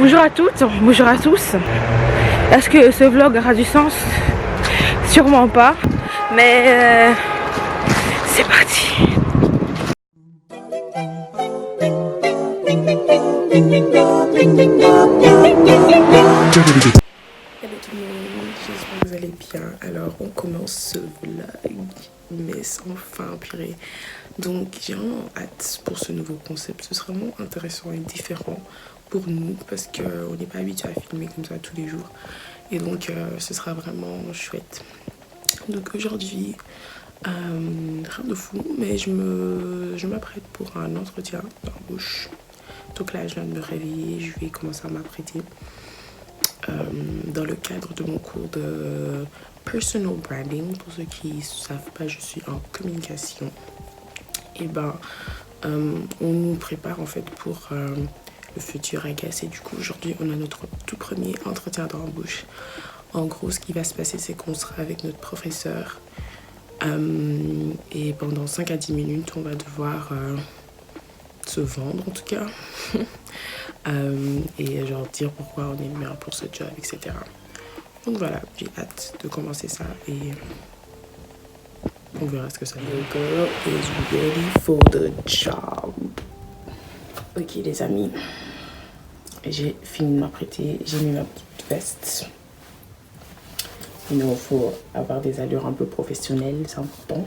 Bonjour à toutes, bonjour à tous. Est-ce que ce vlog aura du sens? Sûrement pas, mais c'est parti. Hello tout le monde, j'espère que vous allez bien. Alors on commence ce vlog, mais sans fin purée. Donc j'ai vraiment hâte pour ce nouveau concept. Ce sera vraiment intéressant et différent pour nous parce qu'on n'est pas habitué à filmer comme ça tous les jours. Et donc ce sera vraiment chouette. Donc aujourd'hui, rien de fou, mais je m'apprête pour un entretien d'embauche. Donc là je viens de me réveiller, je vais commencer à m'apprêter. Dans le cadre de mon cours de personal branding, pour ceux qui ne savent pas, je suis en communication. Et ben, on nous prépare en fait pour le futur AGAS. Et du coup, aujourd'hui, on a notre tout premier entretien d'embauche. En gros, ce qui va se passer, c'est qu'on sera avec notre professeur. Et pendant 5 à 10 minutes, on va devoir se vendre en tout cas. Et genre dire pourquoi on est le meilleur pour ce job, etc. Donc voilà, j'ai hâte de commencer ça et on verra ce que ça donne. The girl is ready for the job. Ok les amis, j'ai fini de m'apprêter, j'ai mis ma petite veste. Il faut avoir des allures un peu professionnelles, c'est important.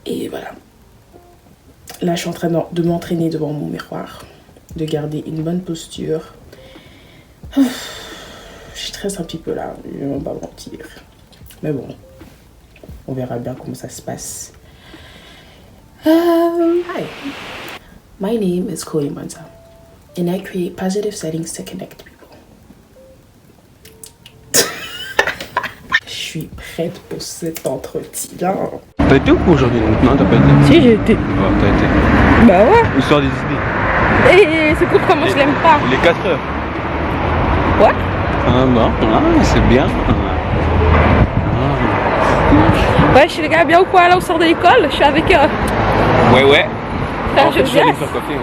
Et voilà. Là, je suis en train de m'entraîner devant mon miroir, de garder une bonne posture. Je stresse un petit peu là, je ne vais pas mentir. Mais bon, on verra bien comment ça se passe. Hi, my name is Chloe Manta, and I create positive settings to connect people. Je suis prête pour cet entretien. T'as été ou quoi aujourd'hui? Non, t'as pas été. Si, j'ai été. Oh, t'as été. Bah ouais. Histoire des idées. Et c'est pourquoi moi je l'aime pas. Les 4 heures. Ouais. Ah bon, c'est bien. Ouais, je suis les gars bien ou quoi là au sort de l'école, je suis avec Ouais. frère En fait, je vais aller me Josias. faire coiffer.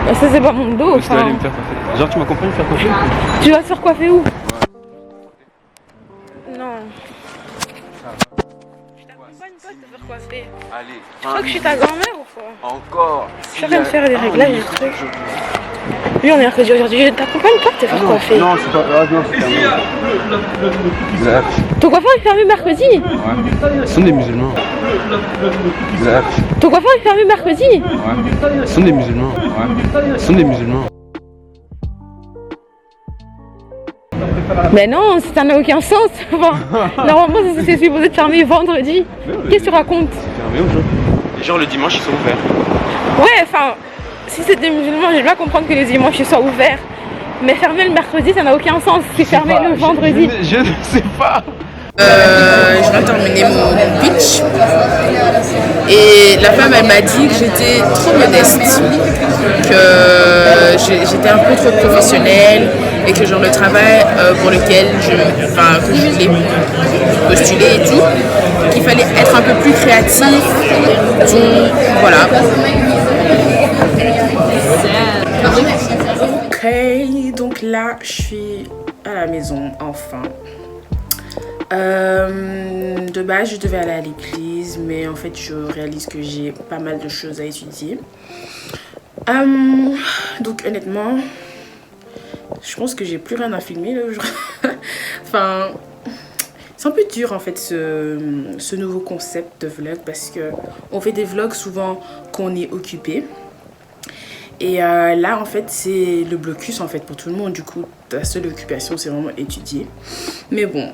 Bah, ça c'est pas mon dos. Je vais aller me faire coiffer. Genre, tu m'accompagnes me faire coiffer? Tu vas te faire coiffer où? Non. Je t'accompagne pas de te faire coiffer. Allez. Je crois que je suis ta grand-mère ou quoi? Encore. Je suis en train de faire des réglages et des trucs. Lui on est mercredi aujourd'hui, je t'accompagne pas de te faire coiffer. Non, c'est pas. Ah non, c'est fermé. Ton coiffeur est fermé mercredi? Ouais. Ce sont des musulmans. Ton coiffeur est fermé mercredi? Ouais. Ce sont des musulmans. Ouais. Ce sont des musulmans. Mais non, ça n'a aucun sens. Enfin, normalement, c'est supposé être fermé vendredi. Qu'est-ce que tu racontes? C'est fermé aujourd'hui. Les gens le dimanche ils sont ouverts. Ouais, enfin, si c'est des musulmans, j'ai bien comprendre que les dimanches ils soient ouverts. Mais fermer le mercredi, ça n'a aucun sens. C'est fermé le vendredi. Je ne sais pas. Je viens de terminer mon pitch et la femme elle m'a dit que j'étais trop modeste, que j'étais un peu trop professionnelle et que genre le travail pour lequel que je voulais postuler et tout, qu'il fallait être un peu plus créatif, donc voilà. Ok, donc là, je suis à la maison, enfin. De base, je devais aller à l'église, mais en fait, je réalise que j'ai pas mal de choses à étudier. Donc, honnêtement, je pense que j'ai plus rien à filmer là aujourd'hui. Enfin, c'est un peu dur en fait ce nouveau concept de vlog parce que on fait des vlogs souvent qu'on est occupé. Et là, en fait, c'est le blocus en fait pour tout le monde. Du coup, ta seule occupation, c'est vraiment étudier. Mais bon.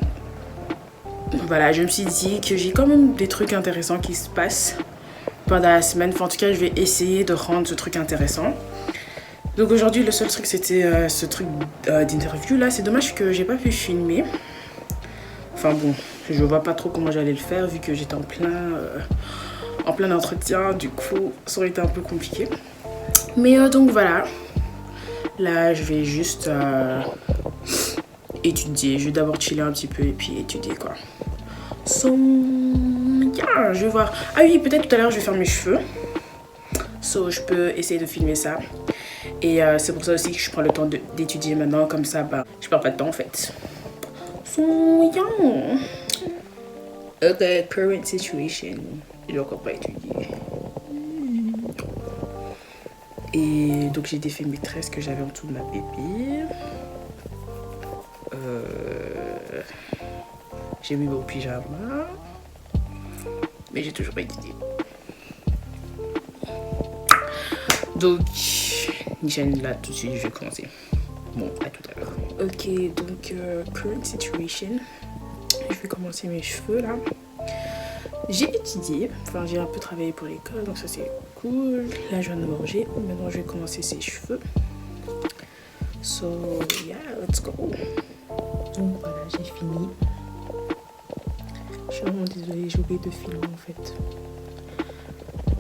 Voilà, je me suis dit que j'ai quand même des trucs intéressants qui se passent pendant la semaine. Enfin, en tout cas, je vais essayer de rendre ce truc intéressant. Donc aujourd'hui, le seul truc, c'était ce truc d'interview là. C'est dommage que j'ai pas pu filmer. Enfin bon, je vois pas trop comment j'allais le faire vu que j'étais en plein entretien. Du coup, ça aurait été un peu compliqué. Mais donc voilà. Là, je vais juste étudier. Je vais d'abord chiller un petit peu et puis étudier quoi. So, yeah, je vais voir. Ah oui, peut-être tout à l'heure je vais faire mes cheveux. So, je peux essayer de filmer ça. Et c'est pour ça aussi que je prends le temps d'étudier maintenant, comme ça, bah, je perds pas de temps en fait. So, yeah. Ok, current situation. Je n'ai encore pas étudié. Et donc j'ai défait mes tresses que j'avais en dessous de ma bébé. J'ai mis mon pyjama. Mais j'ai toujours pas étudié. Donc, Nichelle, là tout de suite, je vais commencer. Bon, à tout à l'heure. Ok, donc, current situation. Je vais commencer mes cheveux là. J'ai étudié, enfin j'ai un peu travaillé pour l'école, donc ça c'est cool. Là je viens de manger, maintenant je vais commencer ses cheveux. So yeah, let's go. Donc voilà, j'ai fini. Je suis vraiment désolée, j'ai oublié de filmer en fait.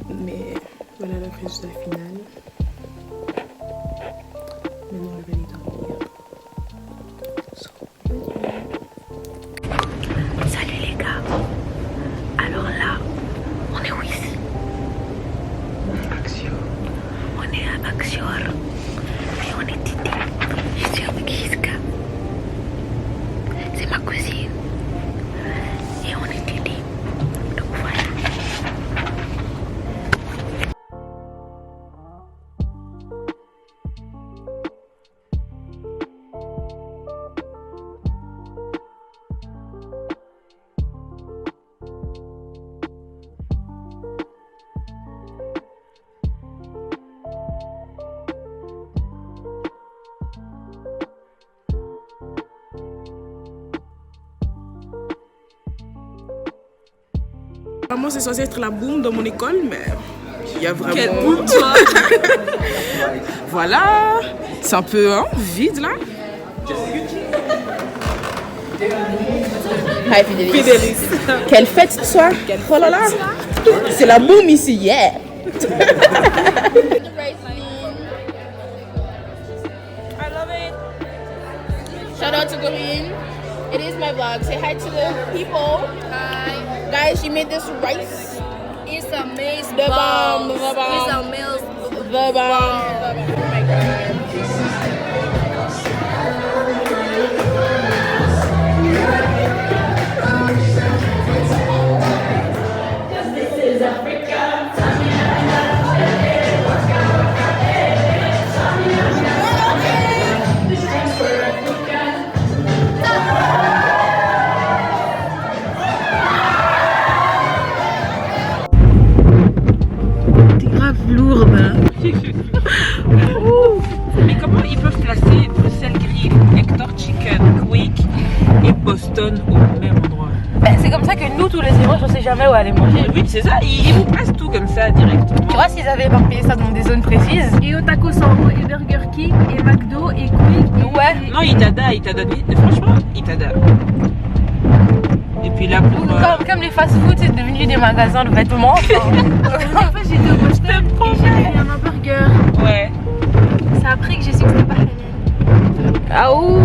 Mais voilà le résultat final. Maintenant je vais aller dormir. So, salut les gars. Alors là, on est où ici? Action. On est à Axior. Et on est Titi. Je suis avec Iska. C'est ma cousine. Et on est Titi. Donc voilà. Vraiment, c'est censé être la boum dans mon école, mais il y a vraiment... Quelle boum, toi? Voilà, c'est un peu vide là. Hi Fidélis. Quelle fête ce soir? Oh là là, c'est la boum ici, yeah. I love it. Shout out to Corinne. It is my vlog. Say hi to the people. Hi. Guys, she made this rice. It's a maize The bomb, balls. the bomb. It's a maize The bomb. Oh my god. Mais comment ils peuvent classer Bruxelles Grill, Hector Chicken, Quick et Boston au même endroit? Ben, c'est comme ça que nous, tous les dimanches, on sait jamais où aller manger. Oui, c'est ça, ils vous placent tout comme ça directement. Tu vois, s'ils avaient éparpillé ça dans des zones précises. Et au Taco Sambo, et Burger King, et McDo, et Quick. Ouais. Non, Itada, franchement, Itada. Et puis là pour... Comme les fast-food, c'est devenu des magasins de vêtements. En fait, j'étais au Boston et j'ai pris un hamburger. Ouais. C'est après que j'ai su que c'était pas halal. Ah ouh.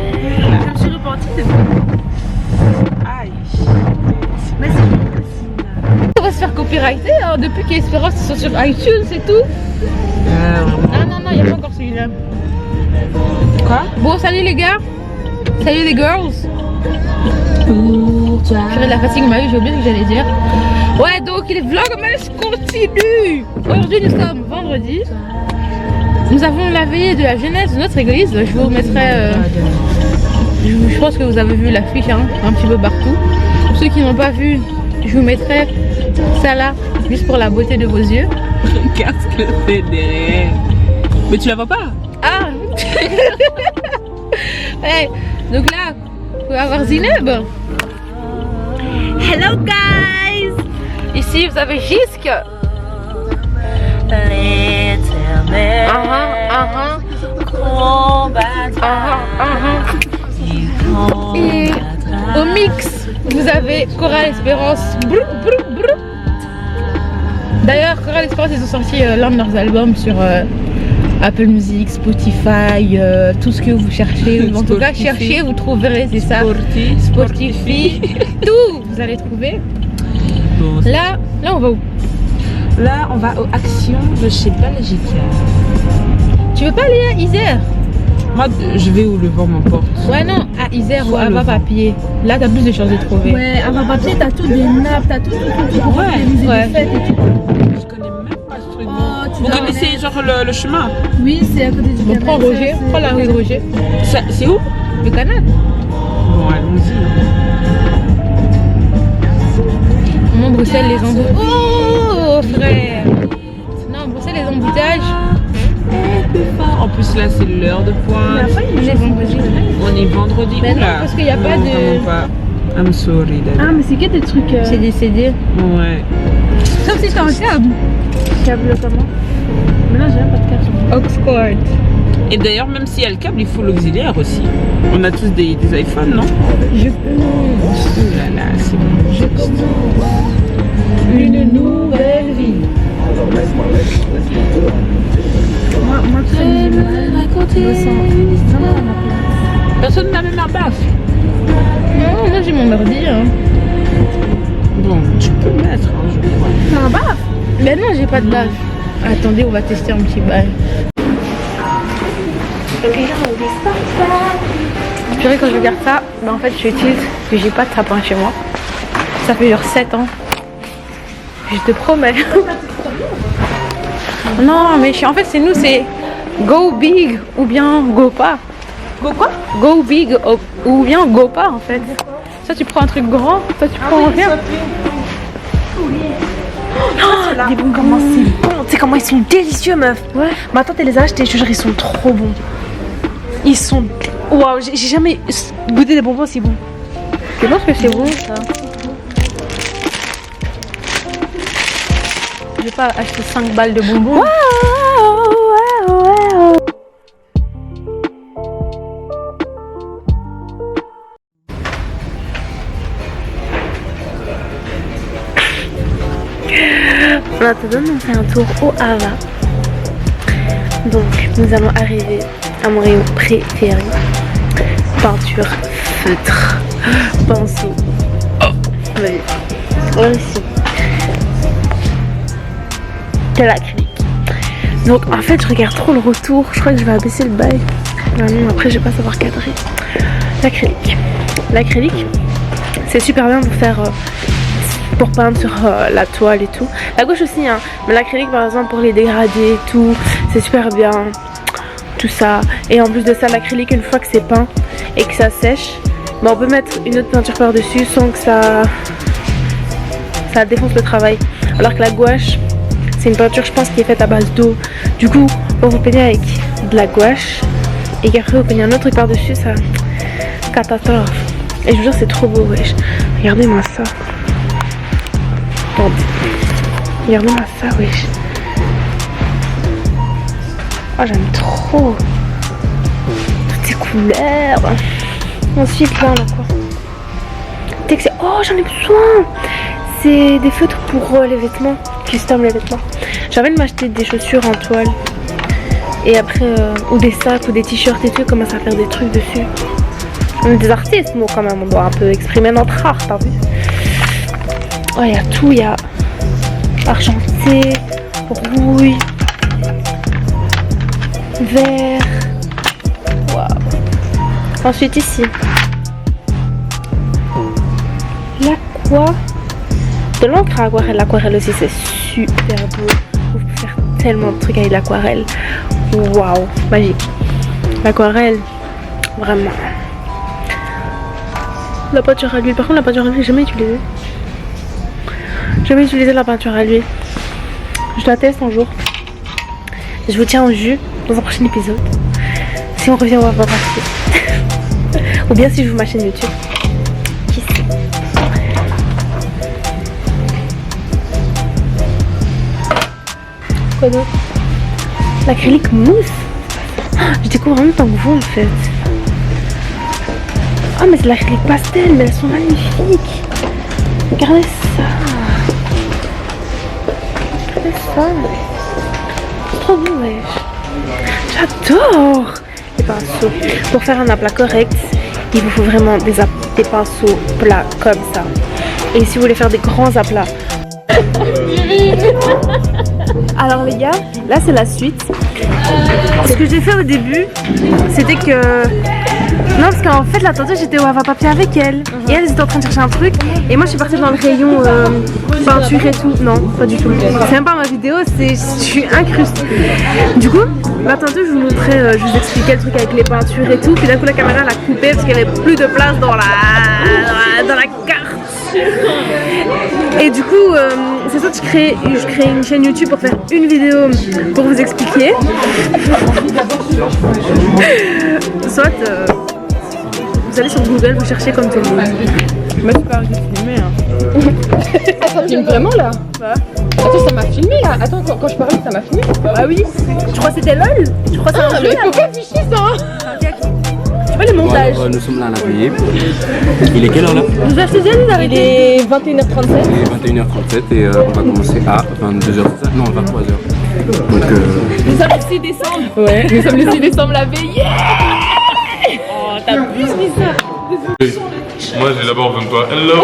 Je me suis repentie, c'est bon. Aïe. Mais c'est facile. On va se faire copyrighter hein, depuis qu'Espérance ils sont sur iTunes, c'est tout. Ah non, il n'y a pas encore celui-là. Quoi? Bon, salut les gars. Salut les girls. Purée, la fatigue m'a eu, j'ai oublié ce que j'allais dire. Ouais, donc les vlogmas continuent. Aujourd'hui, nous sommes vendredi. Nous avons la veillée de la jeunesse de notre église. Je vous mettrai. Je pense que vous avez vu l'affiche hein, un petit peu partout. Pour ceux qui n'ont pas vu, je vous mettrai ça là, juste pour la beauté de vos yeux. Regarde ce que c'est derrière. Mais tu la vois pas? Ah. Hey, donc là, on va avoir Zineb. Hello guys. Ici, vous avez Jisk. Et au mix, vous avez Coral Espérance. D'ailleurs, Coral Espérance, ils ont sorti l'un de leurs albums sur Apple Music, Spotify, tout ce que vous cherchez. En tout cas, cherchez, vous trouverez, c'est ça. Spotify, tout, vous allez trouver. Bon, Là, on va où? là, on va aux actions de chez Belgica. Tu veux pas aller à Isère? Moi, je vais où le vent m'emporte. Ouais, non, à Isère ou Soit à le vent. Papier. Là, t'as plus de chances de trouver. Ouais, à Papier, t'as tout des nappes, t'as tout pour Ouais. organiser Ouais. des fêtes et tout. Je connais même pas ce truc. Oh, tu Vous dois connaissez aller. genre le chemin? Oui, c'est à côté du On canal. prend Roger, c'est- prends la rue de Roger. C'est où? Le canal. Bon, allons-y. Non, Bruxelles, les embouteillages. Oh, frère. Non, Bruxelles, les embouteillages. En plus, là, c'est l'heure de pointe. On est vendredi. On est vendredi. Mais non, Oula. parce qu'il y a pas Non, de- vraiment pas. I'm sorry, Ah, Dada. mais c'est que des trucs. C'est décédé. Ouais. Sauf si t'es en câble. Câble comment? Mais là, j'ai même pas de câble. Oxford. Et d'ailleurs, même s'il y a le câble, il faut l'auxiliaire aussi. On a tous des iPhones, non? Je commence. Ouh là là, c'est bon. Une nouvelle vie. Moi, tout ça, j'ai mal. Personne n'a même un baffe. Non, moi j'ai mon ordi. Hein. Bon, tu peux le mettre, hein, je crois. C'est un baf. Ben non, j'ai pas de baffe. Attendez, on va tester un petit bail. Purée, quand je regarde ça, ben en fait je utilise que j'ai pas de sapin chez moi. Ça fait genre 7 ans. Je te promets. Non, mais en fait c'est nous, c'est go big ou bien go pas. Go quoi? Go big ou bien go pas en fait. Ça tu prends un truc grand, ça tu prends rien. Des bonbons. Comment c'est bon. Tu sais comment ils sont délicieux, meuf. Ouais. Ma tante, elle les a achetés, je te jure, ils sont trop bons. Ils sont. Waouh, j'ai jamais goûté des bonbons si bons. Je pense que c'est bon ça. Je vais pas acheter 5 balles de bonbons. En attendant, on fait un tour au Hava. Donc, nous allons arriver à mon rayon préféré. Peinture, feutre, pinceau. Oh, vas-y. Voilà ici. De l'acrylique. Donc, en fait, je regarde trop le retour. Je crois que je vais abaisser le bail. Ah non, après, je vais pas savoir cadrer. L'acrylique. L'acrylique, c'est super bien pour faire. Pour peindre sur la toile et tout. La gouache aussi, hein. Mais l'acrylique, par exemple, pour les dégradés et tout, c'est super bien. Tout ça. Et en plus de ça, l'acrylique, une fois que c'est peint et que ça sèche, bah, on peut mettre une autre peinture par-dessus sans que ça défonce le travail. Alors que la gouache, c'est une peinture, je pense, qui est faite à base d'eau. Du coup, quand vous peignez avec de la gouache et qu'après vous peignez un autre truc par-dessus, ça catastrophe. Et je vous jure, c'est trop beau, wesh. Regardez-moi ça. Regardez-moi ça, wesh. Oh, j'aime trop. Toutes ces couleurs. Ensuite, là, on a quoi? Texte. Oh, j'en ai besoin. C'est des feutres pour les vêtements. Custom les vêtements. J'ai envie de m'acheter des chaussures en toile. Et après, ou des sacs ou des t-shirts et tout. Commence à faire des trucs dessus. On est des artistes, nous, quand même. On doit un peu exprimer notre art, t'as vu? Oh, il y a tout, il y a argenté, rouille, vert. Waouh. Ensuite ici, l'aqua, de l'encre à aquarelle. L'aquarelle aussi c'est super beau. Vous pouvez faire tellement de trucs avec l'aquarelle. Waouh, magique. L'aquarelle, vraiment. La peinture à l'huile. Par contre, la peinture à l'huile, j'ai jamais utilisé. Jamais utilisé la peinture à l'huile. Je la teste un jour. Je vous tiens au jus dans un prochain épisode. Si on revient, on va voir après. Ou bien si je vous ma chaîne YouTube. Qui sait? Quoi d'autre? L'acrylique mousse. Je découvre en même temps que vous en fait. Ah mais c'est l'acrylique pastel, mais elles sont magnifiques. Regardez ça. Regardez ça. C'est trop beau, wesh. J'adore les pinceaux. Pour faire un aplat correct, il vous faut vraiment des pinceaux plats comme ça. Et si vous voulez faire des grands aplats, Alors les gars, là c'est la suite. Ce que j'ai fait au début, c'était que... Non, parce qu'en fait la tante j'étais au Hava Papier avec elle. Et elle était en train de chercher un truc. Et moi je suis partie dans le rayon peinture et tout. Non, pas du tout. C'est même pas ma vidéo, je suis incrustée. Du coup, la tante je vous montrais, je vous expliquais le truc avec les peintures et tout. Puis d'un coup la caméra l'a coupée parce qu'il n'y avait plus de place dans la carte. Et du coup, c'est soit je crée une chaîne YouTube pour faire une vidéo pour vous expliquer, soit vous allez sur Google, vous cherchez comme tout le monde. Moi c'est pas arrêté de filmer hein. Ça filme vraiment là? Ouais. Attends, ça m'a filmé là. Attends, quand je parlais, ça m'a filmé. Ah oui. Tu crois que c'était LOL? Tu crois que c'est un jeu? Mais faut pas afficher ça hein. Tu vois les montages? Bon, alors, nous sommes là à la veillée. Il est quelle heure là? Nous associons d'arriver. Il est 21h37. Il est 21h37 et on va commencer à 22h. Non, 23h. Donc Nous sommes le 6 décembre. Ouais, nous sommes le 6 décembre la veille. Oh, t'as plus mis ça. Moi j'ai d'abord besoin de toi. Hello!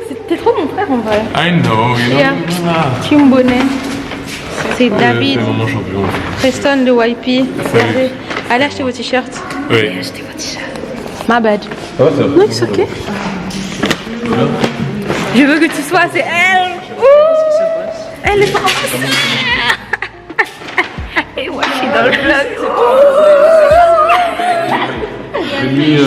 C'était trop mon frère en vrai. I know, you know. Yeah. Team Bonnet. C'est David. C'est maman champion. Preston de YP. Allez acheter vos t-shirts. Oui. Achetez vos t-shirts. My bad. Ça va, ça va. Non, c'est ok. Je veux que tu sois, c'est elle. Ouh. Elle est pas et moi je suis dans le vlog. J'ai mis,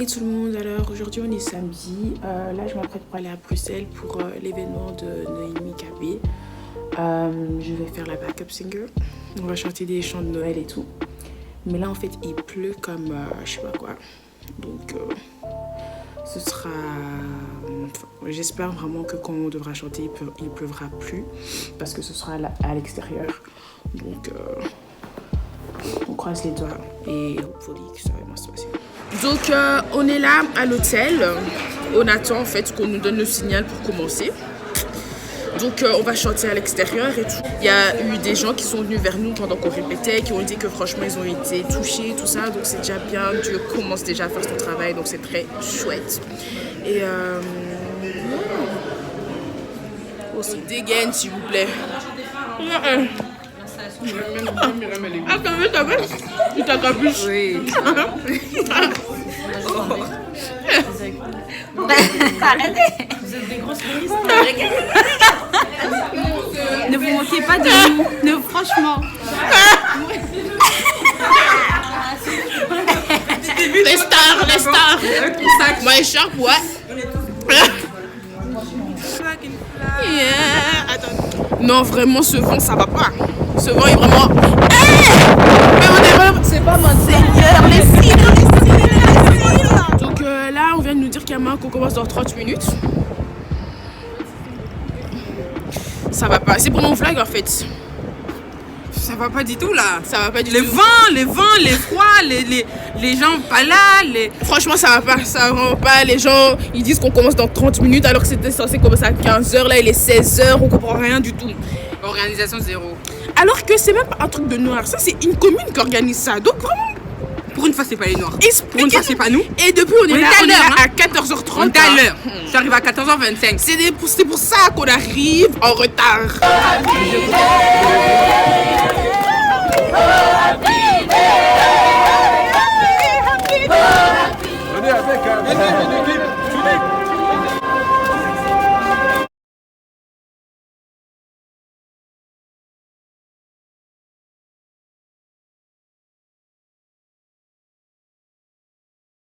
Hey tout le monde, alors aujourd'hui on est samedi, là je m'apprête pour aller à Bruxelles pour l'événement de Noémie Cabé. Je vais faire la backup singer, on va chanter des chants de Noël et tout. Mais là en fait il pleut comme je sais pas quoi, donc ce sera... J'espère vraiment que quand on devra chanter il pleuvra plus parce que ce sera à l'extérieur. Donc on croise les doigts et hopefully que ça va bien se passer. Donc on est là à l'hôtel, on attend en fait qu'on nous donne le signal pour commencer. Donc on va chanter à l'extérieur et tout. Il y a eu des gens qui sont venus vers nous pendant qu'on répétait, qui ont dit que franchement ils ont été touchés, tout ça. Donc c'est déjà bien, Dieu commence déjà à faire son travail, donc c'est très chouette. Et aussi dégaine s'il vous plaît. Ah, t'as vu, tu t'accapuches. Oui. Arrêtez. Vous êtes des grosses féministes. Ne vous moquez pas de nous. Franchement. Les stars. Moi, écharpe, ouais. Yeah. Attends. Non, vraiment, ce vent, ça va pas. Ce vent est vraiment... Mais on est vraiment... C'est pas mon Seigneur, les cils. Donc là, on vient de nous dire qu'il y a marre qu'on commence dans 30 minutes. Ça va pas. C'est pour mon vlog, en fait. Ça va pas du tout là. Ça va pas du tout. Les vents, les froids, les gens pas là. Franchement, ça va pas. Ça va vraiment pas. Les gens, ils disent qu'on commence dans 30 minutes alors que c'était censé commencer à 15h. Là, il est 16h. On comprend rien du tout. Organisation zéro. Alors que c'est même pas un truc de noir. Ça, c'est une commune qui organise ça. Donc vraiment... Pour une fois, c'est pas les noirs. Pour une fois, c'est pas nous. Et depuis, on est là à 14h30. On est à l'heure. J'arrive à 14h25. C'est pour ça qu'on arrive en retard. Venez avec,